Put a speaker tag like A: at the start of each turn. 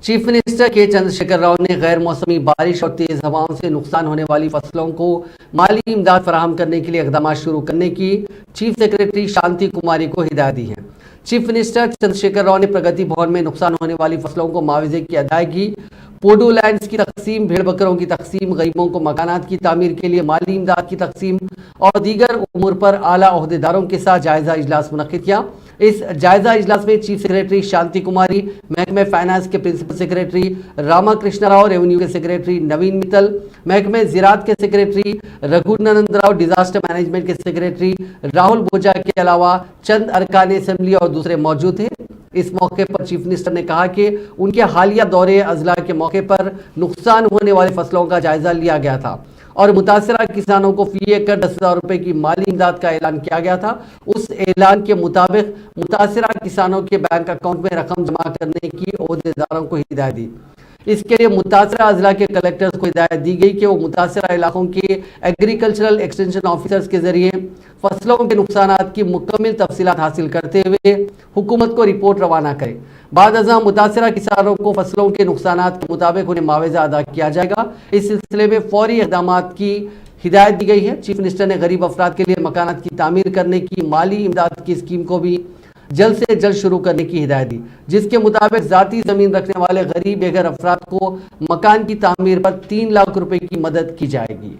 A: Chief minister کے چندرشیکھر راؤ نے غیر موسمی بارش اور تیز ہواؤں سے نقصان ہونے والی فصلوں کو مالی امداد فراہم کرنے کے لیے اقدامات شروع کرنے کی چیف سیکریٹری شانتی کماری کو ہدایت دی ہے۔ چیف منسٹر چندرشیکھر راؤ نے پرگتی بھون میں نقصان ہونے والی فصلوں کو معاوضے کی ادائیگی، پوڈو لینڈز کی تقسیم، بھیڑ بکروں کی تقسیم، غریبوں کو مکانات کی تعمیر کے لیے مالی امداد کی تقسیم اور دیگر امور پر اعلیٰ عہدیداروں کے ساتھ جائزہ اجلاس منعقد کیا۔ اس جائزہ اجلاس میں چیف سیکریٹری شانتی کماری، محکمہ فائنانس کے principal secretary Rama Krishna Rao, revenue کے سیکریٹری نوین متل، محکمہ زراعت کے secretary Raghunandan Rao, disaster management کے سیکریٹری راہل بوجا کے علاوہ چند ارکان اسمبلی اور دوسرے موجود تھے۔ اس موقع پر چیف منسٹر نے کہا کہ ان کے حالیہ دورے اضلاع کے موقع پر نقصان ہونے والی فصلوں کا جائزہ لیا گیا تھا اور متاثرہ کسانوں کو فی ایکڑ 10,000 روپے کی مالی امداد کا اعلان کیا گیا تھا۔ اس اعلان کے مطابق متاثرہ کسانوں کے بینک اکاؤنٹ میں رقم جمع کرنے کی عہدیداروں کو ہدایت دی۔ اس کے لیے متاثرہ اضلاع کے کلیکٹرز کو ہدایت دی گئی کہ وہ متاثرہ علاقوں کے ایگریکلچرل ایکسٹینشن آفیسرز کے ذریعے فصلوں کے نقصانات کی مکمل تفصیلات حاصل کرتے ہوئے حکومت کو رپورٹ روانہ کرے۔ بعد ازاں متاثرہ کسانوں کو فصلوں کے نقصانات کے مطابق انہیں معاوضہ ادا کیا جائے گا۔ اس سلسلے میں فوری اقدامات کی ہدایت دی گئی ہے۔ چیف منسٹر نے غریب افراد کے لیے مکانات کی تعمیر کرنے کی مالی امداد کی اسکیم کو بھی جلد سے جلد شروع کرنے کی ہدایت دی، جس کے مطابق ذاتی زمین رکھنے والے غریب بے گھر افراد کو مکان کی تعمیر پر 3 لاکھ روپے کی مدد کی جائے گی۔